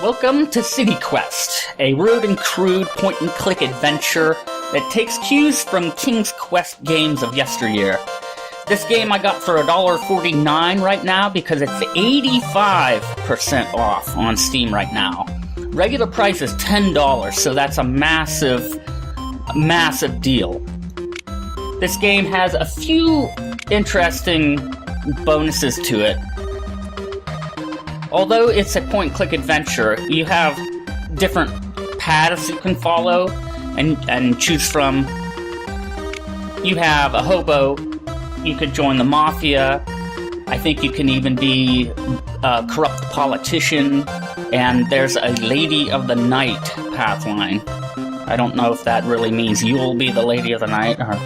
Welcome to City Quest, a road and crude point-and-click adventure that takes cues from King's Quest games of yesteryear. This game I got for $1.49 right now because it's 85% off on Steam right now. Regular price is $10, so that's a massive deal. This game has a few interesting bonuses to it. Although it's a point-and-click adventure, you have different paths you can follow and choose from. You have a hobo, you could join the mafia, I think you can even be a corrupt politician, and there's a Lady of the Night pathline. I don't know if that really means you'll be the Lady of the Night or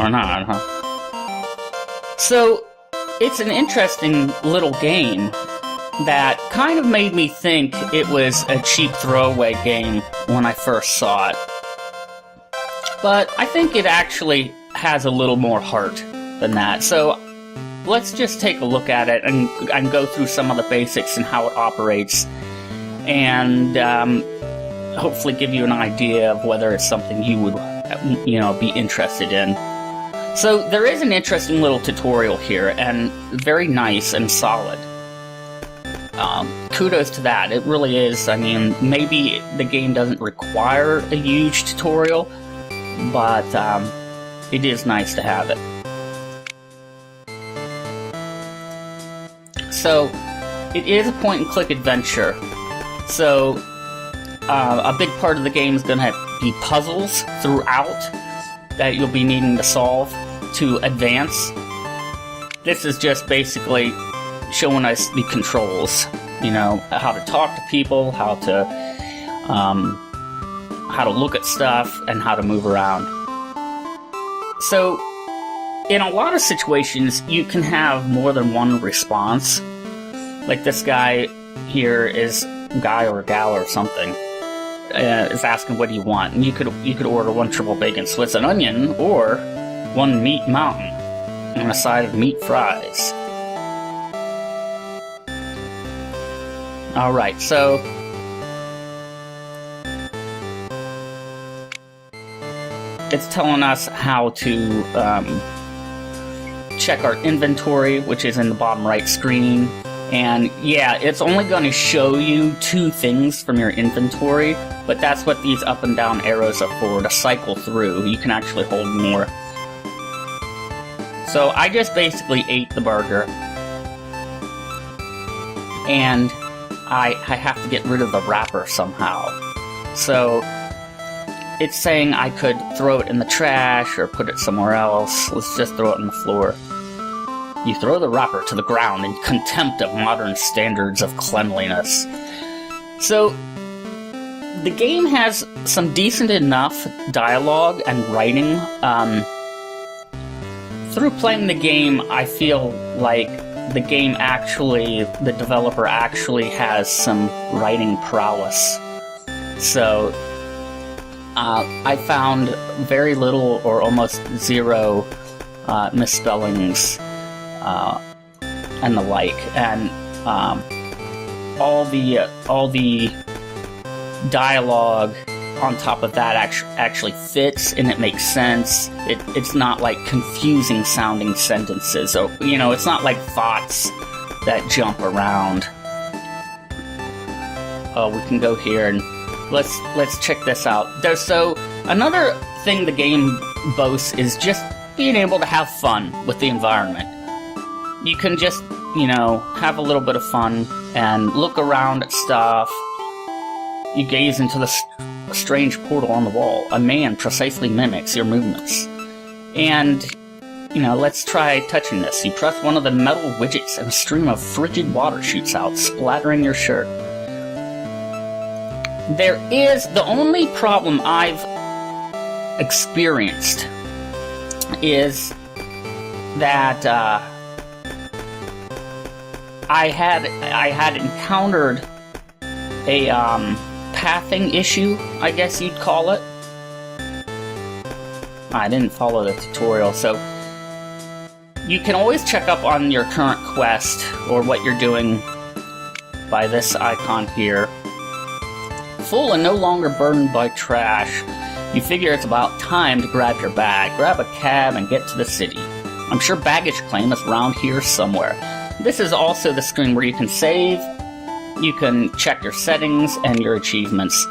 not, huh? So, it's an interesting little game that kind of made me think it was a cheap throwaway game when I first saw it. But I think it actually has a little more heart than that. So let's just take a look at it and go through some of the basics and how it operates, and hopefully give you an idea of whether it's something you would, be interested in. So there is an interesting little tutorial here, and very nice and solid. Kudos to that. It really is. I mean, maybe the game doesn't require a huge tutorial, but it is nice to have it. So, it is a point-and-click adventure. So, a big part of the game is going to be puzzles throughout that you'll be needing to solve to advance. This is just basically showing us the controls, how to talk to people, how to look at stuff, and how to move around. So, in a lot of situations, you can have more than one response. Like this guy here is guy or gal or something is asking, "What do you want?" And you could order 1 triple bacon Swiss and onion, or 1 meat mountain and a side of meat fries. Alright, so it's telling us how to check our inventory, which is in the bottom right screen. And yeah, it's only going to show you 2 things from your inventory, but that's what these up and down arrows are for, to cycle through. You can actually hold more. So I just basically ate the burger, and I have to get rid of the wrapper somehow. So it's saying I could throw it in the trash or put it somewhere else. Let's just throw it on the floor. You throw the wrapper to the ground in contempt of modern standards of cleanliness. So the game has some decent enough dialogue and writing. Through playing the game, I feel like the developer actually has some writing prowess. So, I found very little or almost zero misspellings and the like, and all the dialogue on top of that actually fits, and it makes sense. It's not like confusing sounding sentences, or it's not like thoughts that jump around. Oh, we can go here and let's check this out. So another thing the game boasts is just being able to have fun with the environment. You can just have a little bit of fun and look around at stuff. You gaze into the strange portal on the wall. A man precisely mimics your movements. And, let's try touching this. You press one of the metal widgets and a stream of frigid water shoots out, splattering your shirt. The only problem I've experienced is that, I had encountered a, pathing issue, I guess you'd call it. I didn't follow the tutorial, so you can always check up on your current quest or what you're doing by this icon here. full and no longer burdened by trash. You figure it's about time to grab your bag, grab a cab, and get to the city. I'm sure baggage claim is around here somewhere. This is also the screen where you can save, you can check your settings and your achievements.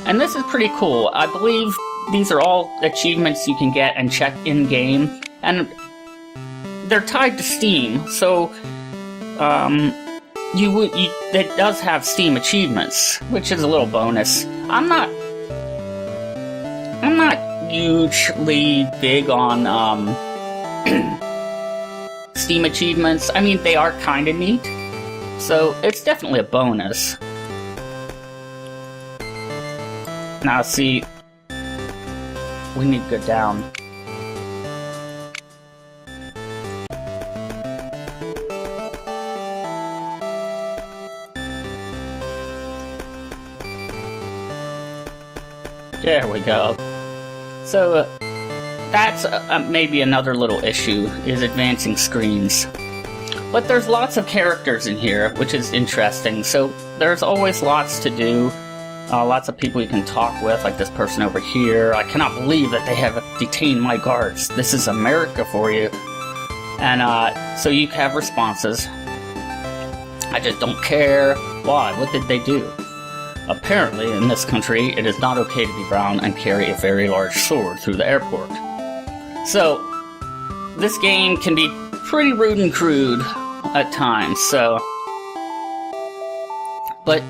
And this is pretty cool. I believe these are all achievements you can get and check in-game, and they're tied to Steam, so it does have Steam achievements, which is a little bonus. I'm not hugely big on Steam achievements. I mean, they are kind of neat, so it's definitely a bonus. Now, see, we need to go down. There we go. So, that's maybe another little issue, is advancing screens. But there's lots of characters in here, which is interesting, so there's always lots to do. Lots of people you can talk with, like this person over here. I cannot believe that they have detained my guards. This is America for you. And so you have responses. I just don't care. Why? What did they do? Apparently, in this country, it is not okay to be brown and carry a very large sword through the airport. So, this game can be pretty rude and crude at times, so... But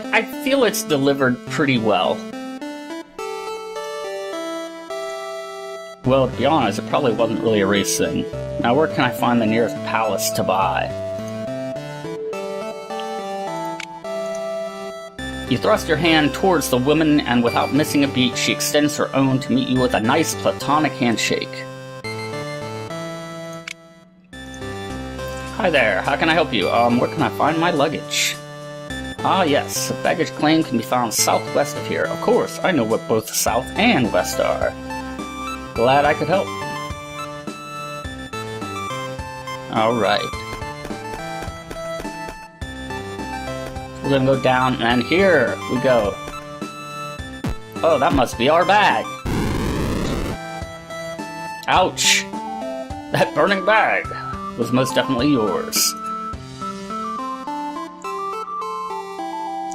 I feel it's delivered pretty well. Well, to be honest, it probably wasn't really a race thing. Now, where can I find the nearest palace to buy? You thrust your hand towards the woman, and without missing a beat, she extends her own to meet you with a nice platonic handshake. Hi there, how can I help you? Where can I find my luggage? Ah yes, a baggage claim can be found southwest of here. Of course, I know what both south and west are. Glad I could help. Alright. We're gonna go down, and here we go. Oh, that must be our bag. Ouch! That burning bag was most definitely yours.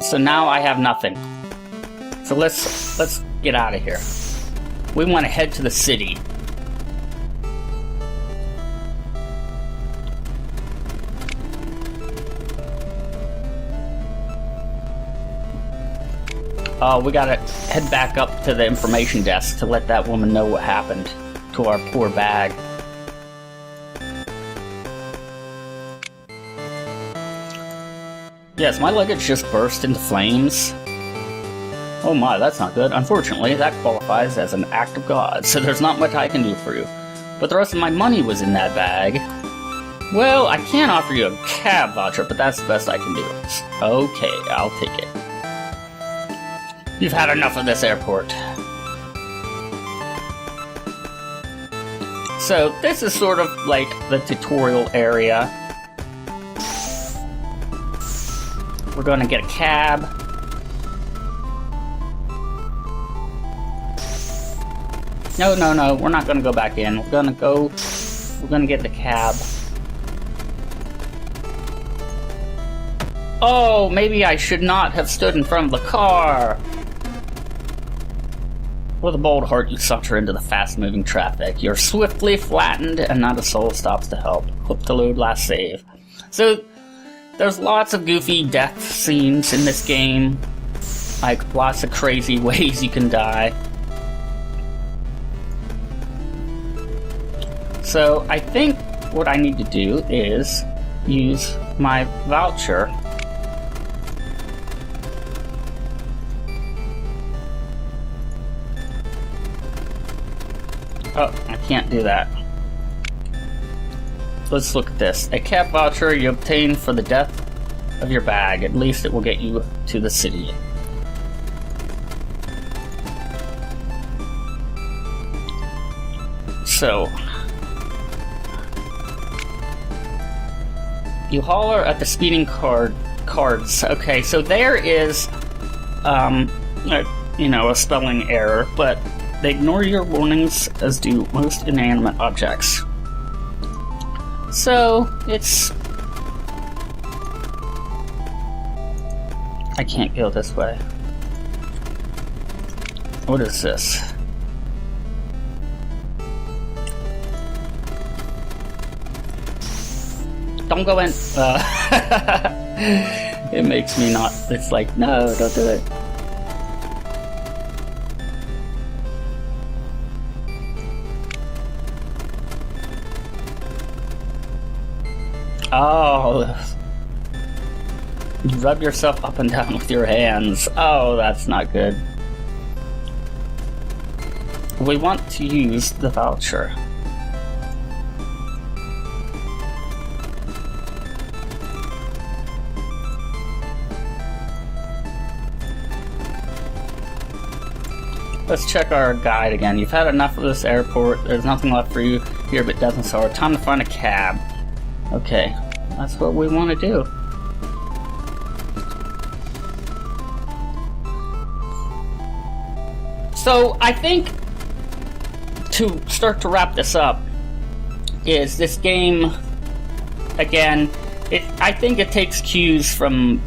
So now I have nothing. So let's get out of here. We want to head to the city. We gotta head back up to the information desk to let that woman know what happened to our poor bag. Yes, my luggage just burst into flames. Oh my, that's not good. Unfortunately, that qualifies as an act of God, so there's not much I can do for you. But the rest of my money was in that bag. Well, I can't offer you a cab voucher, but that's the best I can do. Okay, I'll take it. You've had enough of this airport. So, this is sort of like the tutorial area. We're gonna get a cab. No, we're not gonna go back in. We're gonna get the cab. Oh, maybe I should not have stood in front of the car. With a bold heart, you saunter into the fast-moving traffic. You're swiftly flattened, and not a soul stops to help. Click to load last save. So, there's lots of goofy death scenes in this game. Like, lots of crazy ways you can die. So, I think what I need to do is use my voucher. Oh, I can't do that. Let's look at this. A cab voucher you obtain for the death of your bag. At least it will get you to the city. So, you holler at the speeding car cards. Okay, so there is, a spelling error, but they ignore your warnings, as do most inanimate objects. So, it's... I can't go this way. What is this? Don't go in! It makes me not... It's like, no, don't do it. Oh, you rub yourself up and down with your hands. Oh, that's not good. We want to use the voucher. Let's check our guide again. You've had enough of this airport. There's nothing left for you here but death and sorrow. Time to find a cab. Okay, that's what we want to do. So, I think to start to wrap this up is this game, again, I think it takes cues from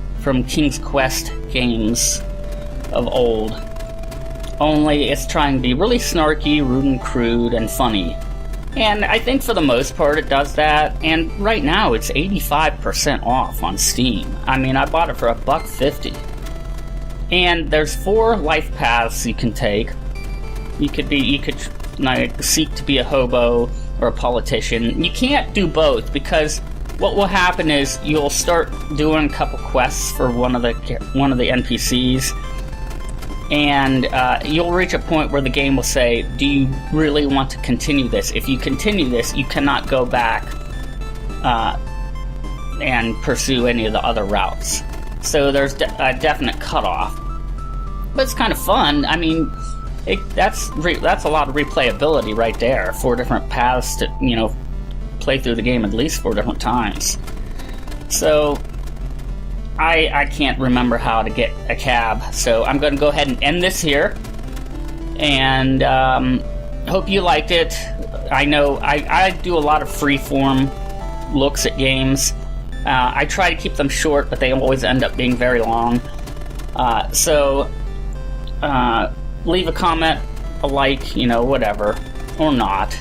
King's Quest games of old. Only it's trying to be really snarky, rude and crude, and funny. And I think for the most part it does that, and right now it's 85% off on Steam. I mean, I bought it for $1.50. And there's 4 life paths you can take. You could seek to be a hobo or a politician. You can't do both, because what will happen is you'll start doing a couple quests for one of the NPCs, and you'll reach a point where the game will say, do you really want to continue this? If you continue this, you cannot go back and pursue any of the other routes. So there's a definite cutoff. But it's kind of fun. I mean, that's a lot of replayability right there. 4 different paths to, play through the game at least 4 different times. So I can't remember how to get a cab, so I'm going to go ahead and end this here. And hope you liked it. I know I do a lot of freeform looks at games. I try to keep them short, but they always end up being very long. So leave a comment, a like, whatever, or not.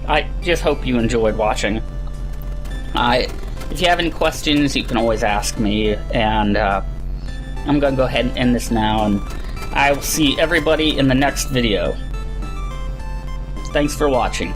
I just hope you enjoyed watching. If you have any questions, you can always ask me, and I'm going to go ahead and end this now, and I will see everybody in the next video. Thanks for watching.